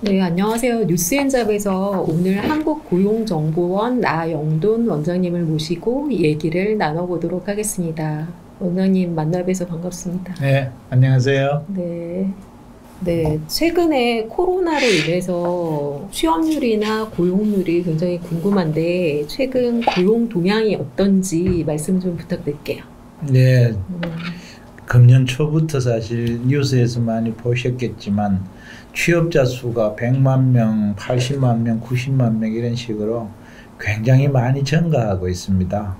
네, 안녕하세요. 뉴스엔잡에서 오늘 한국고용정보원 나영돈 원장님을 모시고 얘기를 나눠보도록 하겠습니다. 원장님 만나 뵈서 반갑습니다. 네, 안녕하세요. 네, 최근에 코로나로 인해서 취업률이나 고용률이 굉장히 궁금한데 최근 고용 동향이 어떤지 말씀 좀 부탁드릴게요. 네, 금년 초부터 사실 뉴스에서 많이 보셨겠지만 취업자 수가 100만 명, 80만 명, 90만 명 이런 식으로 굉장히 많이 증가하고 있습니다.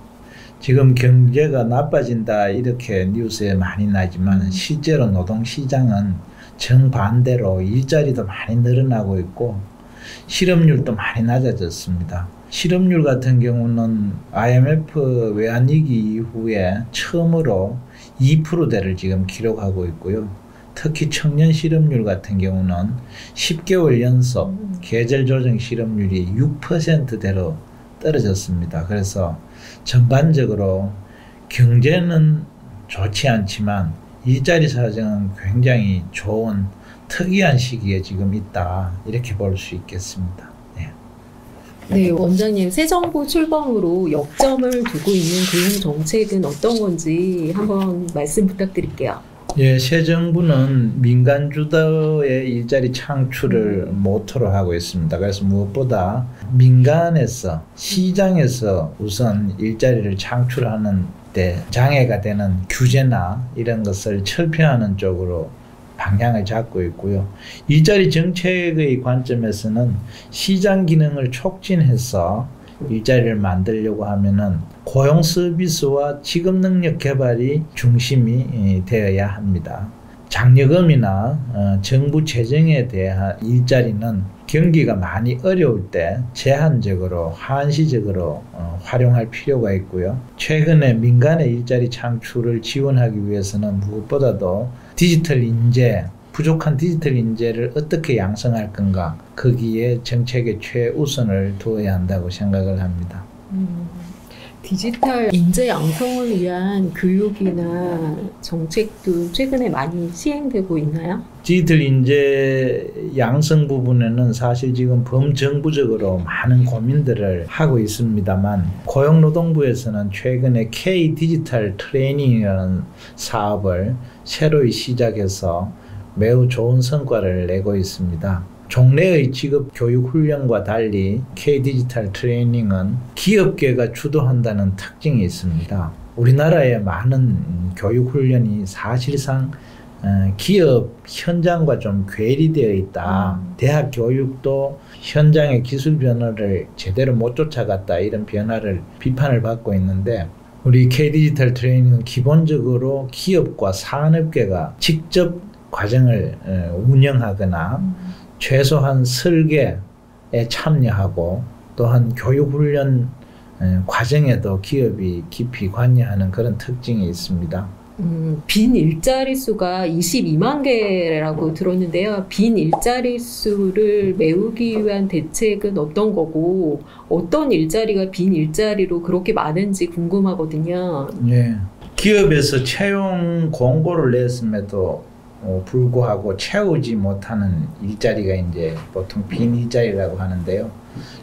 지금 경제가 나빠진다 이렇게 뉴스에 많이 나지만 실제로 노동시장은 정반대로 일자리도 많이 늘어나고 있고 실업률도 많이 낮아졌습니다. 실업률 같은 경우는 IMF 외환위기 이후에 처음으로 2%대를 지금 기록하고 있고요. 특히 청년 실업률 같은 경우는 10개월 연속 계절 조정 실업률이 6%대로 떨어졌습니다. 그래서 전반적으로 경제는 좋지 않지만 일자리 사정은 굉장히 좋은 특이한 시기에 지금 있다 이렇게 볼 수 있겠습니다. 네, 원장님 새 정부 출범으로 역점을 두고 있는 고용 정책은 어떤 건지 한번 말씀 부탁드릴게요. 예, 새 정부는 민간 주도의 일자리 창출을 모토로 하고 있습니다. 그래서 무엇보다 민간에서 시장에서 우선 일자리를 창출하는 데 장애가 되는 규제나 이런 것을 철폐하는 쪽으로 방향을 잡고 있고요. 일자리 정책의 관점에서는 시장 기능을 촉진해서 일자리를 만들려고 하면은 고용 서비스와 직업 능력 개발이 중심이 되어야 합니다. 장려금이나 정부 재정에 대한 일자리는 경기가 많이 어려울 때 제한적으로 한시적으로 활용할 필요가 있고요. 최근에 민간의 일자리 창출을 지원하기 위해서는 무엇보다도 디지털 인재, 부족한 디지털 인재를 어떻게 양성할 건가, 거기에 정책의 최우선을 두어야 한다고 생각을 합니다. 디지털 인재 양성을 위한 교육이나 정책도 최근에 많이 시행되고 있나요? 디지털 인재 양성 부분에는 사실 지금 범정부적으로 많은 고민들을 하고 있습니다만 고용노동부에서는 최근에 K 디지털 트레이닝이라는 사업을 새로 시작해서 매우 좋은 성과를 내고 있습니다. 종래의 직업 교육 훈련과 달리 K-디지털 트레이닝은 기업계가 주도한다는 특징이 있습니다. 우리나라의 많은 교육 훈련이 사실상 기업 현장과 좀 괴리되어 있다. 대학 교육도 현장의 기술 변화를 제대로 못 쫓아갔다. 이런 비판을 받고 있는데 우리 K-디지털 트레이닝은 기본적으로 기업과 산업계가 직접 과정을 운영하거나 최소한 설계에 참여하고 또한 교육훈련 과정에도 기업이 깊이 관여하는 그런 특징이 있습니다. 빈 일자리 수가 22만 개라고 들었는데요. 빈 일자리 수를 메우기 위한 대책은 어떤 거고 어떤 일자리가 빈 일자리로 그렇게 많은지 궁금하거든요. 네. 기업에서 채용 공고를 냈음에도 불구하고 채우지 못하는 일자리가 이제 보통 빈 일자리라고 하는데요.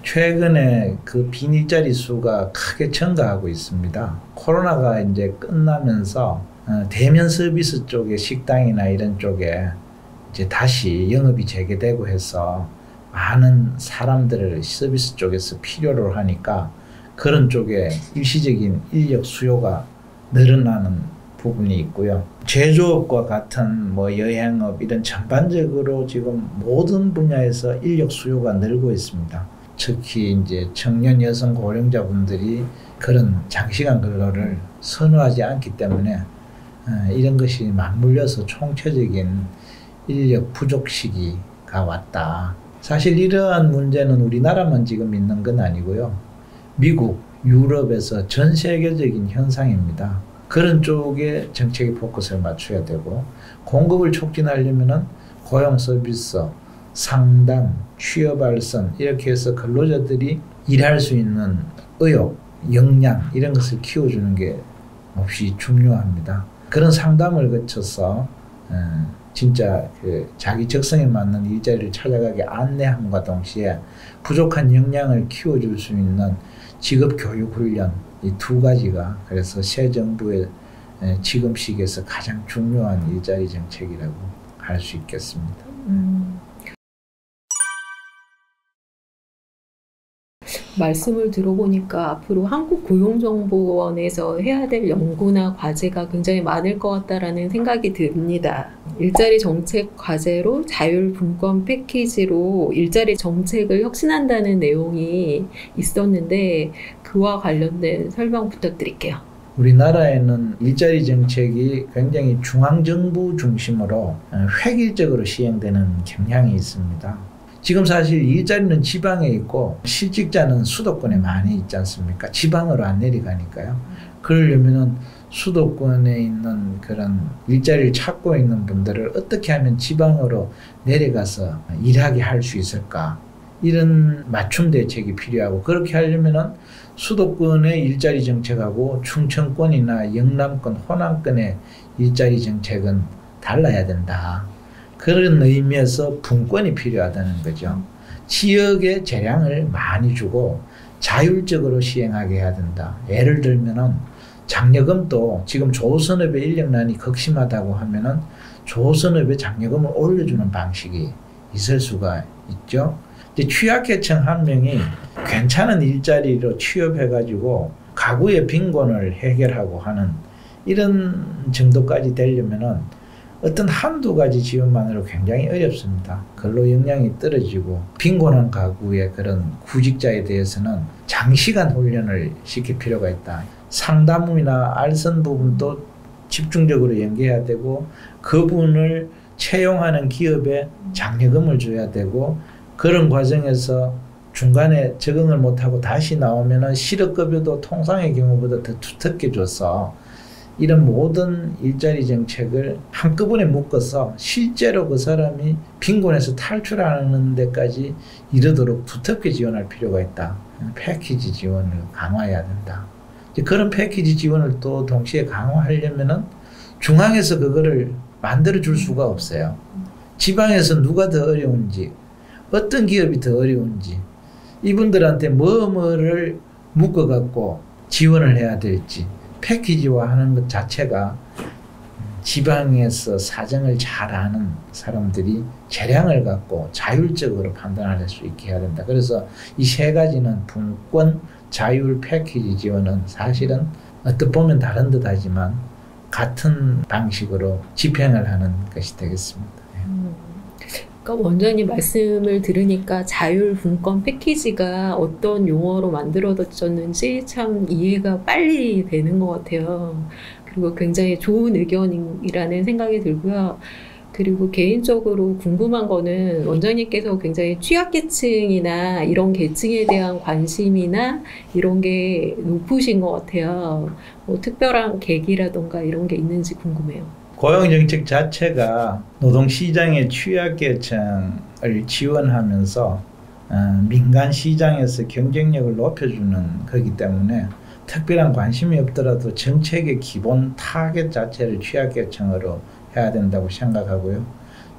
최근에 그 빈 일자리 수가 크게 증가하고 있습니다. 코로나가 이제 끝나면서 대면 서비스 쪽에 식당이나 이런 쪽에 이제 다시 영업이 재개되고 해서 많은 사람들을 서비스 쪽에서 필요로 하니까 그런 쪽에 일시적인 인력 수요가 늘어나는 부분이 있고요. 제조업과 같은 여행업 이런 전반적으로 지금 모든 분야에서 인력 수요가 늘고 있습니다. 특히 이제 청년 여성 고령자분들이 그런 장시간 근로를 선호하지 않기 때문에 이런 것이 맞물려서 총체적인 인력 부족 시기가 왔다. 사실 이러한 문제는 우리나라만 지금 있는 건 아니고요. 미국, 유럽에서 전 세계적인 현상입니다. 그런 쪽에 정책의 포커스를 맞춰야 되고 공급을 촉진하려면 고용 서비스, 상담, 취업 알선 이렇게 해서 근로자들이 일할 수 있는 의욕, 역량 이런 것을 키워주는 게 몹시 중요합니다. 그런 상담을 거쳐서 진짜 그 자기 적성에 맞는 일자리를 찾아가게 안내함과 동시에 부족한 역량을 키워줄 수 있는 직업 교육 훈련, 이 두 가지가 그래서 새 정부의 지금 시기에서 가장 중요한 일자리 정책이라고 할 수 있겠습니다. 말씀을 들어보니까 앞으로 한국고용정보원에서 해야 될 연구나 과제가 굉장히 많을 것 같다라는 생각이 듭니다. 일자리 정책 과제로 자율분권 패키지로 일자리 정책을 혁신한다는 내용이 있었는데 그와 관련된 설명 부탁드릴게요. 우리나라에는 일자리 정책이 굉장히 중앙정부 중심으로 획일적으로 시행되는 경향이 있습니다. 지금 사실 일자리는 지방에 있고 실직자는 수도권에 많이 있지 않습니까? 지방으로 안 내려가니까요. 그러려면은 수도권에 있는 그런 일자리를 찾고 있는 분들을 어떻게 하면 지방으로 내려가서 일하게 할 수 있을까? 이런 맞춤 대책이 필요하고 그렇게 하려면은 수도권의 일자리 정책하고 충청권이나 영남권, 호남권의 일자리 정책은 달라야 된다. 그런 의미에서 분권이 필요하다는 거죠. 지역의 재량을 많이 주고 자율적으로 시행하게 해야 된다. 예를 들면은 장려금도 지금 조선업의 인력난이 극심하다고 하면은 조선업의 장려금을 올려주는 방식이 있을 수가 있죠. 취약계층 한 명이 괜찮은 일자리로 취업해가지고 가구의 빈곤을 해결하고 하는 이런 정도까지 되려면은 어떤 한두 가지 지원만으로 굉장히 어렵습니다. 근로 역량이 떨어지고 빈곤한 가구의 그런 구직자에 대해서는 장시간 훈련을 시킬 필요가 있다. 상담이나 알선 부분도 집중적으로 연계해야 되고 그분을 채용하는 기업에 장려금을 줘야 되고 그런 과정에서 중간에 적응을 못하고 다시 나오면은 실업급여도 통상의 경우보다 더 두텁게 줘서 이런 모든 일자리 정책을 한꺼번에 묶어서 실제로 그 사람이 빈곤에서 탈출하는 데까지 이르도록 두텁게 지원할 필요가 있다. 패키지 지원을 강화해야 된다. 그런 패키지 지원을 또 동시에 강화하려면은 중앙에서 그거를 만들어 줄 수가 없어요. 지방에서 누가 더 어려운지, 어떤 기업이 더 어려운지, 이분들한테 뭐를 묶어갖고 지원을 해야 될지, 패키지화하는 것 자체가 지방에서 사정을 잘 아는 사람들이 재량을 갖고 자율적으로 판단할 수 있게 해야 된다. 그래서 이 세 가지는 분권, 자율, 패키지 지원은 사실은 어떻게 보면 다른 듯 하지만 같은 방식으로 집행을 하는 것이 되겠습니다. 그러니까 원장님 말씀을 들으니까 자율분권 패키지가 어떤 용어로 만들어졌는지 참 이해가 빨리 되는 것 같아요. 그리고 굉장히 좋은 의견이라는 생각이 들고요. 그리고 개인적으로 궁금한 거는 원장님께서 굉장히 취약계층이나 이런 계층에 대한 관심이나 이런 게 높으신 것 같아요. 뭐 특별한 계기라던가 이런 게 있는지 궁금해요. 고용정책 자체가 노동시장의 취약계층을 지원하면서 민간 시장에서 경쟁력을 높여주는 거기 때문에 특별한 관심이 없더라도 정책의 기본 타겟 자체를 취약계층으로 해야 된다고 생각하고요.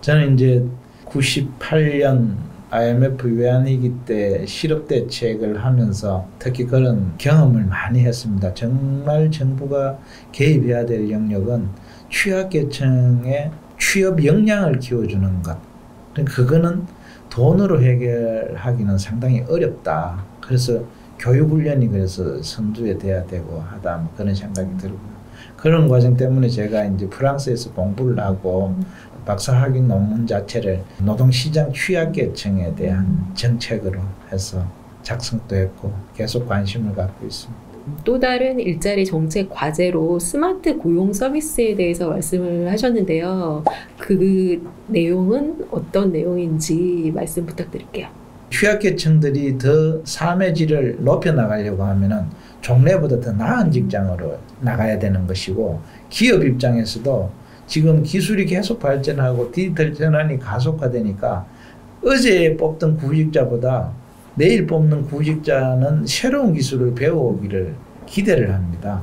저는 이제 98년 IMF 외환위기 때 실업대책을 하면서 특히 그런 경험을 많이 했습니다. 정말 정부가 개입해야 될 영역은 취약계층의 취업 역량을 키워주는 것. 그거는 돈으로 해결하기는 상당히 어렵다. 그래서 교육훈련이 그래서 선두에 돼야 되고 하다 뭐 그런 생각이 들고요. 그런 과정 때문에 제가 이제 프랑스에서 공부를 하고 박사학위 논문 자체를 노동시장 취약계층에 대한 정책으로 해서 작성도 했고 계속 관심을 갖고 있습니다. 또 다른 일자리 정책 과제로 스마트 고용 서비스에 대해서 말씀을 하셨는데요. 그 내용은 어떤 내용인지 말씀 부탁드릴게요. 취약계층들이 더 삶의 질을 높여나가려고 하면은 종래보다 더 나은 직장으로 나가야 되는 것이고 기업 입장에서도 지금 기술이 계속 발전하고 디지털 전환이 가속화되니까 어제 뽑던 구직자보다 내일 뽑는 구직자는 새로운 기술을 배워오기를 기대를 합니다.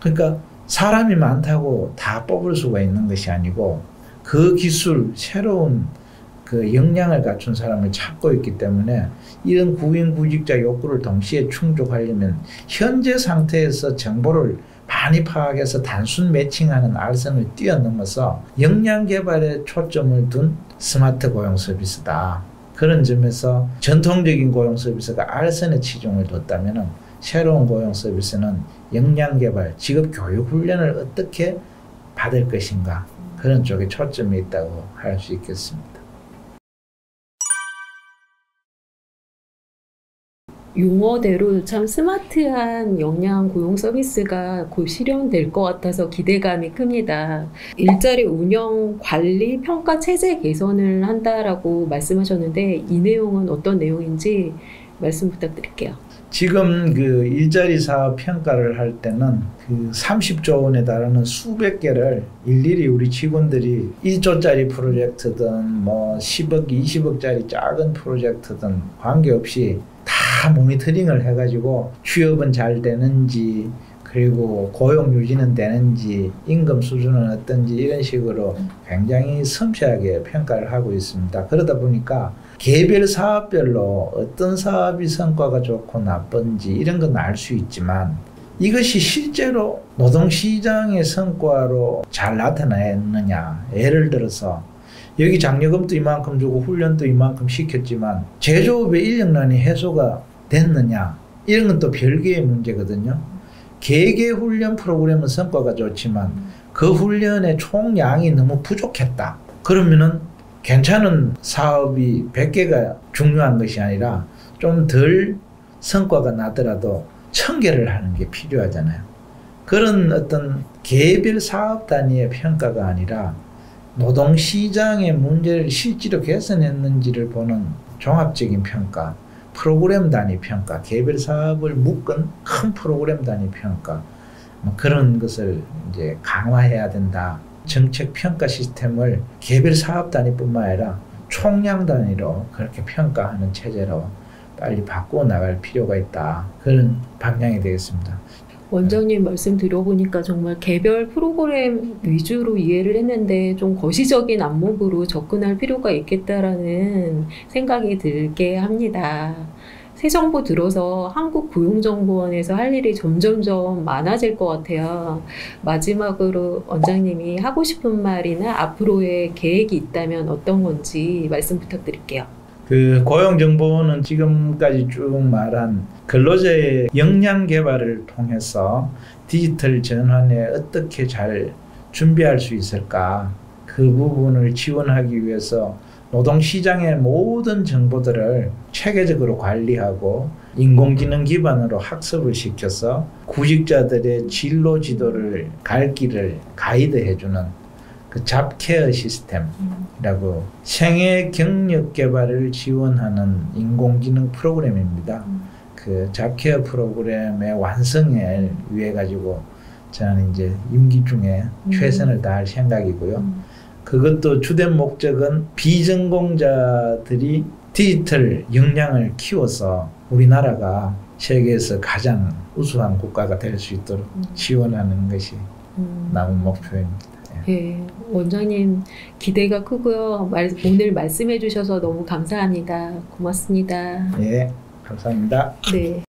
그러니까 사람이 많다고 다 뽑을 수가 있는 것이 아니고 그 기술, 새로운 그 역량을 갖춘 사람을 찾고 있기 때문에 이런 구인구직자 욕구를 동시에 충족하려면 현재 상태에서 정보를 많이 파악해서 단순 매칭하는 알선을 뛰어넘어서 역량 개발에 초점을 둔 스마트 고용 서비스다. 그런 점에서 전통적인 고용 서비스가 알선에 치중을 뒀다면 새로운 고용 서비스는 역량 개발, 직업 교육 훈련을 어떻게 받을 것인가 그런 쪽에 초점이 있다고 할 수 있겠습니다. 용어대로 참 스마트한 역량 고용 서비스가 곧 실현될 것 같아서 기대감이 큽니다. 일자리 운영, 관리, 평가 체제 개선을 한다라고 말씀하셨는데 이 내용은 어떤 내용인지 말씀 부탁드릴게요. 지금 그 일자리 사업 평가를 할 때는 그 30조 원에 달하는 수백 개를 일일이 우리 직원들이 1조짜리 프로젝트든 뭐 10억, 20억짜리 작은 프로젝트든 관계없이 다 모니터링을 해가지고 취업은 잘 되는지 그리고 고용 유지는 되는지 임금 수준은 어떤지 이런 식으로 굉장히 섬세하게 평가를 하고 있습니다. 그러다 보니까 개별 사업별로 어떤 사업이 성과가 좋고 나쁜지 이런 건 알 수 있지만 이것이 실제로 노동시장의 성과로 잘 나타나느냐. 예를 들어서 여기 장려금도 이만큼 주고 훈련도 이만큼 시켰지만 제조업의 인력난이 해소가 됐느냐. 이런 건 또 별개의 문제거든요. 개개 훈련 프로그램은 성과가 좋지만 그 훈련의 총량이 너무 부족했다. 그러면은 괜찮은 사업이 100개가 중요한 것이 아니라 좀 덜 성과가 나더라도 1000개를 하는 게 필요하잖아요. 그런 어떤 개별 사업 단위의 평가가 아니라 노동시장의 문제를 실제로 개선했는지를 보는 종합적인 평가, 프로그램 단위 평가, 개별 사업을 묶은 큰 프로그램 단위 평가, 뭐 그런 것을 이제 강화해야 된다. 정책 평가 시스템을 개별 사업 단위뿐만 아니라 총량 단위로 그렇게 평가하는 체제로 빨리 바꾸어 나갈 필요가 있다. 그런 방향이 되겠습니다. 원장님 말씀 들어보니까 정말 개별 프로그램 위주로 이해를 했는데 좀 거시적인 안목으로 접근할 필요가 있겠다라는 생각이 들게 합니다. 새 정부 들어서 한국고용정보원에서 할 일이 점점점 많아질 것 같아요. 마지막으로 원장님이 하고 싶은 말이나 앞으로의 계획이 있다면 어떤 건지 말씀 부탁드릴게요. 그 고용정보원은 지금까지 쭉 말한 근로자의 역량 개발을 통해서 디지털 전환에 어떻게 잘 준비할 수 있을까? 그 부분을 지원하기 위해서 노동시장의 모든 정보들을 체계적으로 관리하고 인공지능 기반으로 학습을 시켜서 구직자들의 진로 지도를 갈 길을 가이드해주는 그 잡케어 시스템이라고 생애 경력 개발을 지원하는 인공지능 프로그램입니다. 그 잡케어 프로그램의 완성을 위해 가지고 저는 이제 임기 중에 최선을 다할 생각이고요. 그것도 주된 목적은 비전공자들이 디지털 역량을 키워서 우리나라가 세계에서 가장 우수한 국가가 될 수 있도록 지원하는 것이 남은 목표입니다. 네, 원장님 기대가 크고요. 오늘 말씀해 주셔서 너무 감사합니다. 고맙습니다. 네, 감사합니다. 네.